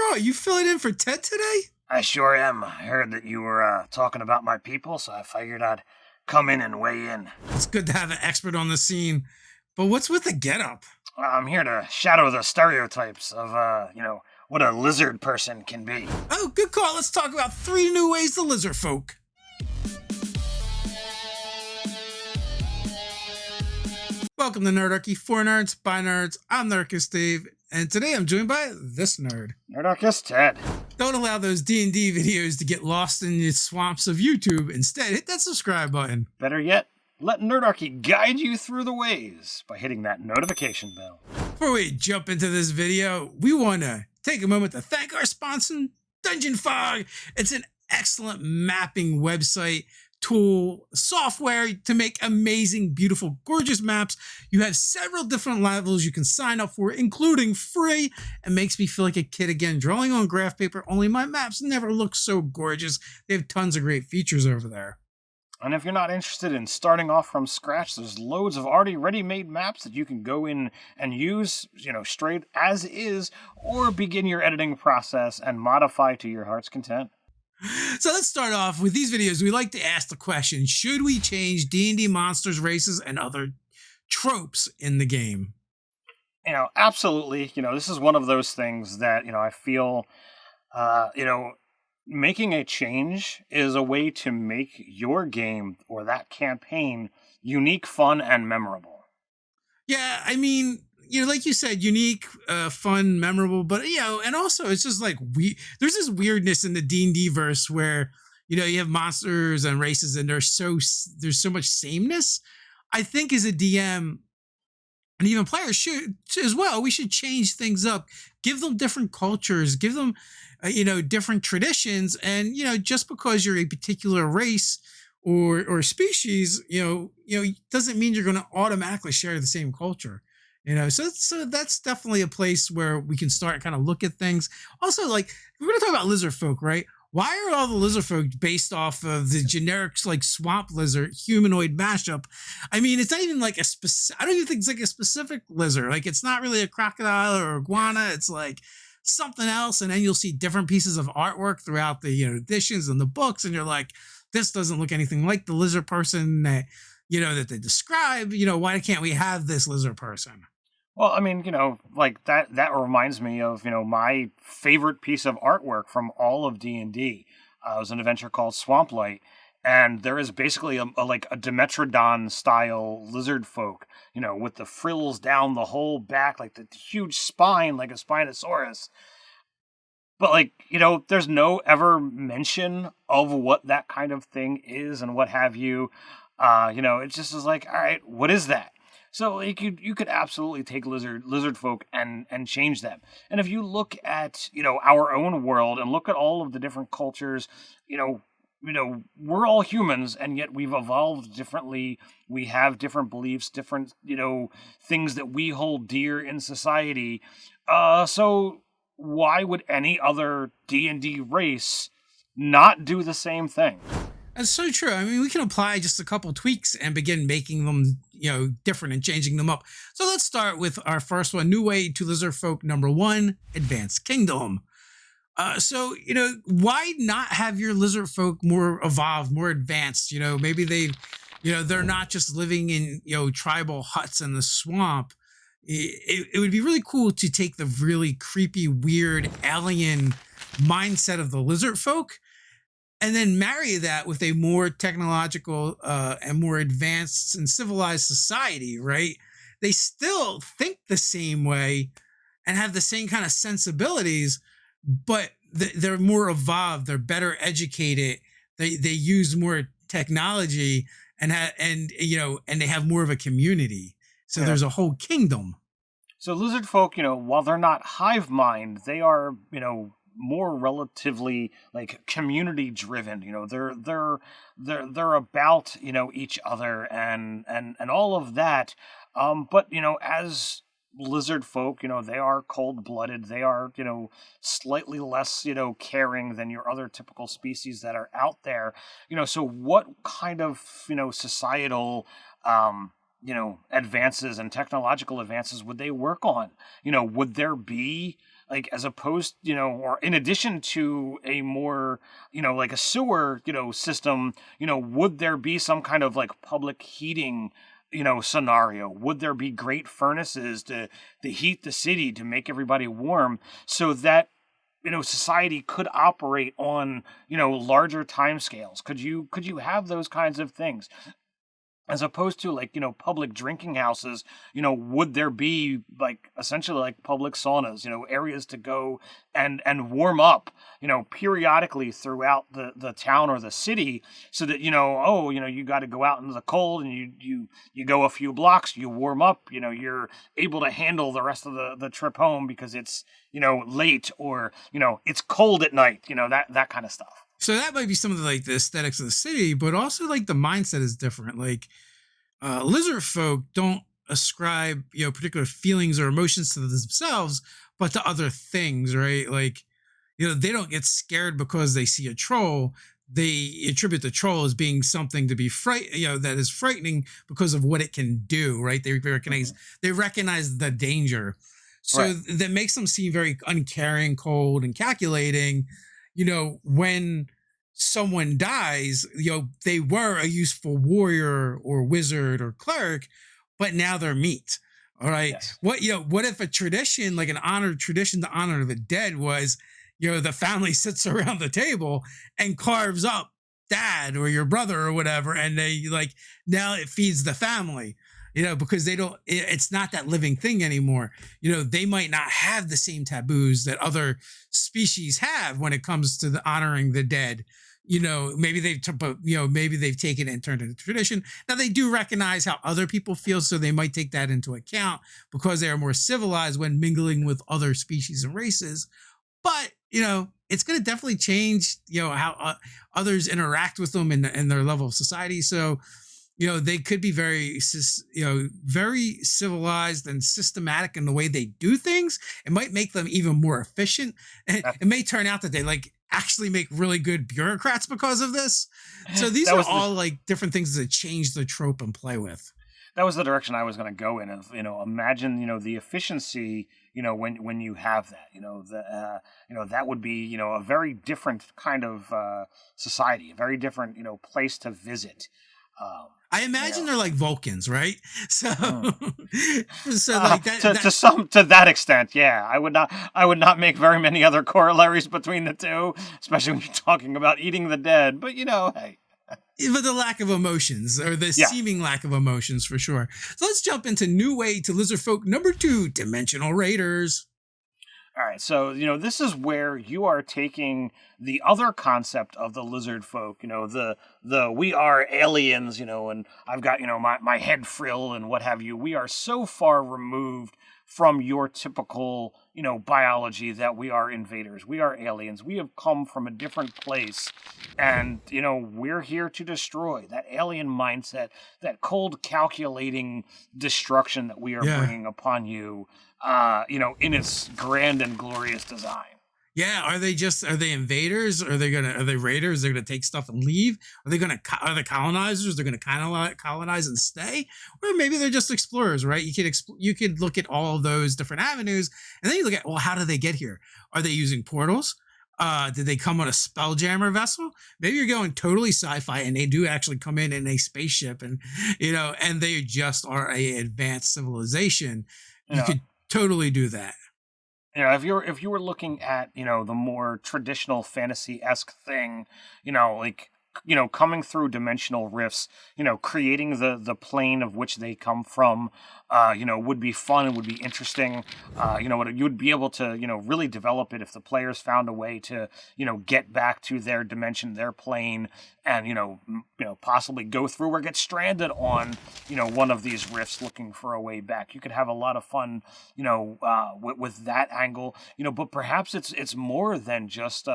Troy, you filling in for Ted today? I sure am. I heard that you were talking about my people, so I figured I'd come in and weigh in. It's good to have an expert on the scene. But what's with the getup? I'm here to shadow the stereotypes of, what a lizard person can be. Oh, good call. Let's talk about 3 new ways to lizard folk. Welcome to Nerdarchy, for nerds, by nerds. I'm Nerdarchist Dave, and today I'm joined by this nerd. Nerdarchist Ted. Don't allow those D&D videos to get lost in the swamps of YouTube. Instead, hit that subscribe button. Better yet, let Nerdarchy guide you through the ways by hitting that notification bell. Before we jump into this video, we want to take a moment to thank our sponsor, Dungeon Fog. It's an excellent mapping website, tool, software to make amazing, beautiful, gorgeous maps. You have several different levels you can sign up for, including free. It makes me feel like a kid again, drawing on graph paper, only my maps never look so gorgeous. They have tons of great features over there. And if you're not interested in starting off from scratch, there's loads of already ready-made maps that you can go in and use, straight as is, or begin your editing process and modify to your heart's content. So let's start off with these videos. We like to ask the question, should we change D&D monsters, races, and other tropes in the game? Absolutely. This is one of those things that, I feel, making a change is a way to make your game or that campaign unique, fun, and memorable. Yeah, I mean, like you said, unique, fun, memorable, but, and also it's just like there's this weirdness in the D&D verse where, you have monsters and races and there's so much sameness. I think as a DM and even players should as well, we should change things up, give them different cultures, give them, different traditions. And, just because you're a particular race or species, doesn't mean you're going to automatically share the same culture. So that's definitely a place where we can start kind of look at things. Also, like, we're going to talk about lizard folk, right? Why are all the lizard folk based off of the generic, like, swamp lizard humanoid mashup? I mean, it's not even like I don't even think it's like a specific lizard. Like, it's not really a crocodile or iguana. It's like something else. And then you'll see different pieces of artwork throughout the editions and the books. And you're like, this doesn't look anything like the lizard person that, that they describe. Why can't we have this lizard person? Well, I mean, like that reminds me of, my favorite piece of artwork from all of D&D. It was an adventure called Swamplight, and there is basically a Dimetrodon style lizard folk, with the frills down the whole back, like the huge spine, like a Spinosaurus. But there's no ever mention of what that kind of thing is and what have you. It just is like, all right, what is that? So you could absolutely take lizard folk and change them. And if you look at, our own world and look at all of the different cultures, we're all humans, and yet we've evolved differently. We have different beliefs, different, things that we hold dear in society. So why would any other D&D race not do the same thing? That's so true. I mean, we can apply just a couple tweaks and begin making them, different and changing them up. So let's start with our first one, new way to lizard folk. Number 1, Advanced Kingdom. So, why not have your lizard folk more evolved, more advanced? Maybe they're not just living in, tribal huts in the swamp. It would be really cool to take the really creepy, weird alien mindset of the lizard folk and then marry that with a more technological and more advanced and civilized society, right? They still think the same way and have the same kind of sensibilities, but they're more evolved. They're better educated. They use more technology and they have more of a community. So There's a whole kingdom. So lizard folk, while they're not hive mind, they are, more relatively community driven. They're about each other and all of that. But as lizard folk, they are cold blooded. They are slightly less caring than your other typical species that are out there. So what kind of societal advances and technological advances would they work on? Would there be like as opposed, or in addition to a more, like a sewer, system, would there be some kind of like public heating, scenario? Would there be great furnaces to heat the city to make everybody warm so that society could operate on larger timescales? Could you have those kinds of things? As opposed to like, public drinking houses, would there be like essentially like public saunas, areas to go and warm up, periodically throughout the town or the city so that, you got to go out into the cold and you go a few blocks, you warm up, you're able to handle the rest of the trip home because it's, late or, it's cold at night, that kind of stuff. So that might be some of the, like the aesthetics of the city, but also like the mindset is different. Like lizard folk don't ascribe, particular feelings or emotions to themselves, but to other things, right? Like, they don't get scared because they see a troll. They attribute the troll as being something to be that is frightening because of what it can do, right? They recognize the danger. So Right. that makes them seem very uncaring, cold, and calculating. When someone dies, they were a useful warrior or wizard or cleric, but now they're meat. All right. Yes. What if a tradition, like an honored tradition to honor the dead was, the family sits around the table and carves up dad or your brother or whatever, and they like, now it feeds the family. Because it's not that living thing anymore. They might not have the same taboos that other species have when it comes to the honoring the dead. Maybe they've taken it and turned it into tradition. Now they do recognize how other people feel, so they might take that into account because they are more civilized when mingling with other species and races. But, it's going to definitely change, how others interact with them in their level of society. So, they could be very civilized and systematic in the way they do things. It might make them even more efficient. And it may turn out that they like actually make really good bureaucrats because of this. So these are all like different things that change the trope and play with. That was the direction I was going to go in. Of imagine the efficiency. When you have that, that would be a very different kind of society, a very different place to visit. I imagine they're like Vulcans, right? So, so like to that extent, yeah. I would not make very many other corollaries between the two, especially when you're talking about eating the dead. But hey. But the lack of emotions, or the seeming lack of emotions, for sure. So let's jump into new way to lizard folk number 2, dimensional raiders. All right, so this is where you are taking the other concept of the lizard folk, the we are aliens, and I've got my head frill and what have you. We are so far removed from your typical biology that we are invaders. We are aliens. We have come from a different place, and we're here to destroy. That alien mindset, that cold, calculating destruction that we are bringing upon you. In its grand and glorious design. Yeah, are they invaders? Are they raiders? They're gonna take stuff and leave? Are they colonizers? They're gonna colonize and stay? Or maybe they're just explorers, right? You could look at all of those different avenues, and then you look at, well, how did they get here? Are they using portals? Did they come on a spelljammer vessel? Maybe you're going totally sci-fi and they do actually come in a spaceship, and and they just are a advanced civilization. You could totally do that. If you were looking at the more traditional fantasy-esque thing, like coming through dimensional rifts, creating the plane of which they come from, would be fun and would be interesting. You would be able to really develop it if the players found a way to get back to their dimension, their plane, and possibly go through or get stranded on one of these rifts looking for a way back. You could have a lot of fun with that angle, but perhaps it's more than just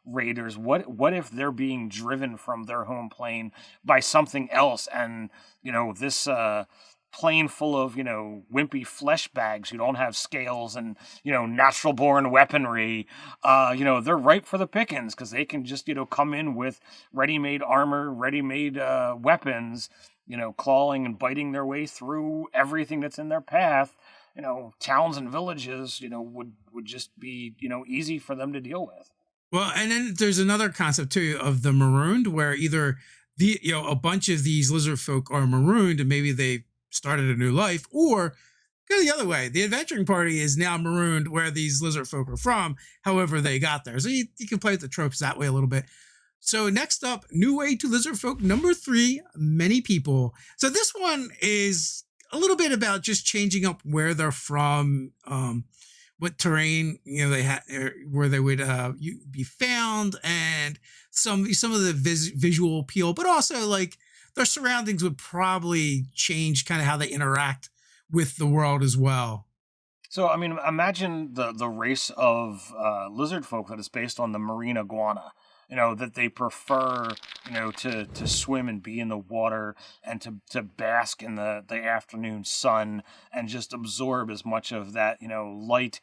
raiders. What if they're being driven from their home plane by something else, and this plane full of wimpy flesh bags who don't have scales and natural born weaponry, they're ripe for the pickings because they can just come in with ready-made armor, ready-made weapons, clawing and biting their way through everything that's in their path, towns and villages, would just be, easy for them to deal with. Well, and then there's another concept too of the marooned, where either a bunch of these lizard folk are marooned and maybe they started a new life, or go the other way. The adventuring party is now marooned where these lizard folk are from, however they got there. So you can play with the tropes that way a little bit. So next up, new way to lizard folk number 3, many people. So this one is a little bit about just changing up where they're from, what terrain they had, where they would be found, and some of the visual appeal, but also like their surroundings would probably change kind of how they interact with the world as well. So, I mean, imagine the race of lizard folk that is based on the marine iguana. That they prefer, to swim and be in the water and to bask in the afternoon sun and just absorb as much of that, light.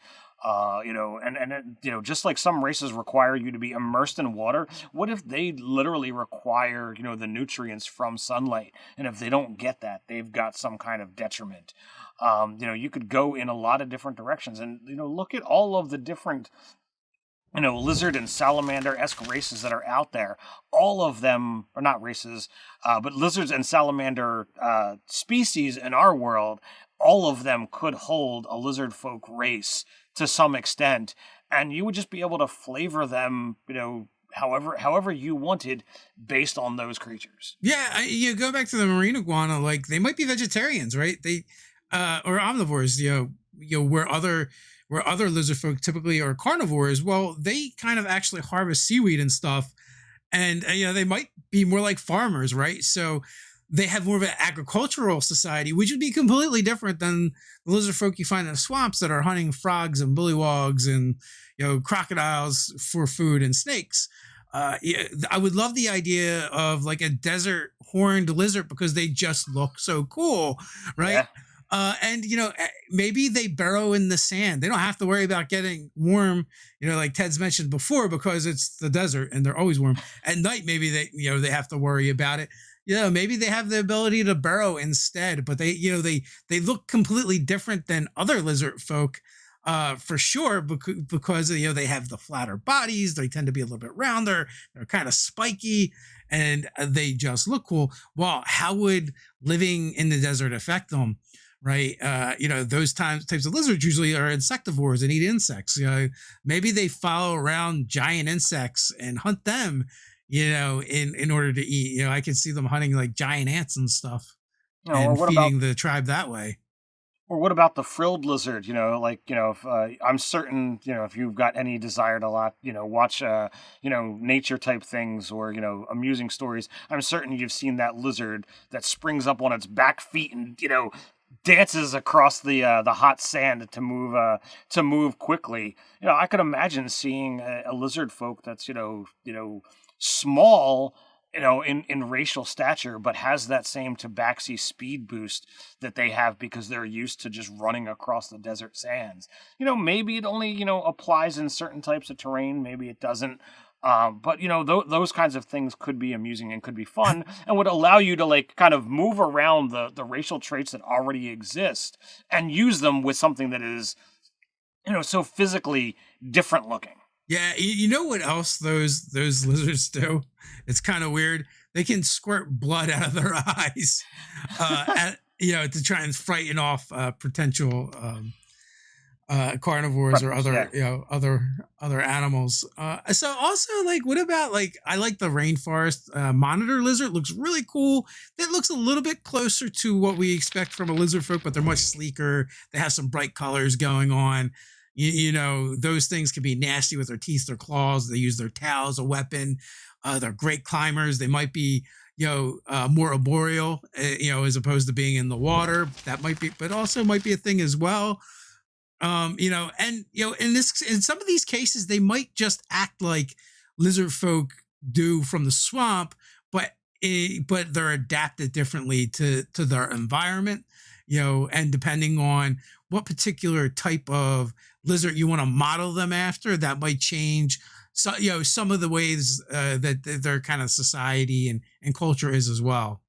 Just like some races require you to be immersed in water, what if they literally require, the nutrients from sunlight? And if they don't get that, they've got some kind of detriment. You could go in a lot of different directions, and, look at all of the different lizard and salamander-esque races that are out there. All of them are not races, but lizards and salamander species in our world, all of them could hold a lizard folk race to some extent, and you would just be able to flavor them, however you wanted based on those creatures. Yeah, you go back to the marine iguana, like they might be vegetarians, right? They or omnivores, where other lizard folk typically are carnivores. Well, they kind of actually harvest seaweed and stuff, and they might be more like farmers, right? So they have more of an agricultural society, which would be completely different than the lizard folk you find in the swamps that are hunting frogs and bullywogs and crocodiles for food and snakes. I would love the idea of like a desert horned lizard because they just look so cool, right? Yeah. And maybe they burrow in the sand. They don't have to worry about getting warm, like Ted's mentioned before, because it's the desert and they're always warm. At night, maybe they have to worry about it. Maybe they have the ability to burrow instead, but they look completely different than other lizard folk, for sure, because they have the flatter bodies. They tend to be a little bit rounder. They're kind of spiky, and they just look cool. Well, how would living in the desert affect them? Right. Those types of lizards usually are insectivores and eat insects. Maybe they follow around giant insects and hunt them, in order to eat. I can see them hunting like giant ants and stuff, and feeding the tribe that way. Or what about the frilled lizard? If I'm certain, if you've got any desire to watch, nature type things or, amusing stories, I'm certain you've seen that lizard that springs up on its back feet and, dances across the hot sand to move quickly. I could imagine seeing a lizard folk that's small, in racial stature, but has that same tabaxi speed boost that they have because they're used to just running across the desert sands. Maybe it only applies in certain types of terrain, maybe it doesn't. But those kinds of things could be amusing and could be fun and would allow you to like kind of move around the racial traits that already exist and use them with something that is, so physically different looking. Yeah, you know what else those lizards do? It's kind of weird. They can squirt blood out of their eyes, to try and frighten off potential carnivores or other other animals. So also, like, what about like, I like the rainforest monitor lizard. Looks really cool. That looks a little bit closer to what we expect from a lizard folk, but they're much sleeker. They have some bright colors going on. Those things can be nasty with their teeth or claws. They use their tail as a weapon. They're great climbers. They might be more arboreal, as opposed to being in the water. That might be, but also might be a thing as well. In some of these cases, they might just act like lizard folk do from the swamp, but they're adapted differently to their environment, and depending on what particular type of lizard you want to model them after, that might change. So, some of the ways that their kind of society and culture is as well.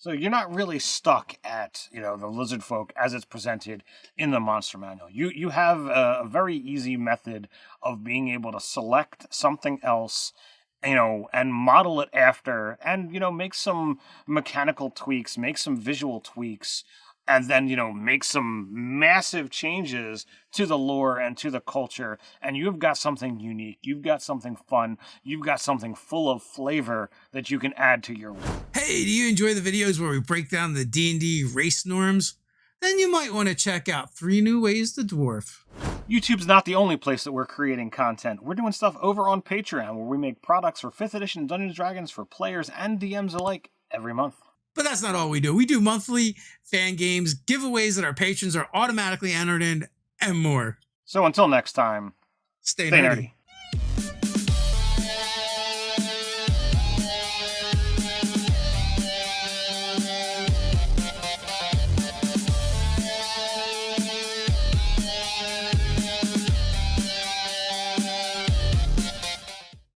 So you're not really stuck at, the Lizardfolk as it's presented in the monster manual. You have a very easy method of being able to select something else, and model it after, and, make some mechanical tweaks, make some visual tweaks, and then, make some massive changes to the lore and to the culture, and you've got something unique, you've got something fun, you've got something full of flavor that you can add to your world. Hey, do you enjoy the videos where we break down the D&D race norms? Then you might want to check out 3 New Ways to Dwarf. YouTube's not the only place that we're creating content. We're doing stuff over on Patreon, where we make products for 5th edition Dungeons & Dragons for players and DMs alike every month. But that's not all we do. We do monthly fan games, giveaways that our patrons are automatically entered in, and more. So until next time, Stay stay nerdy. nerdy.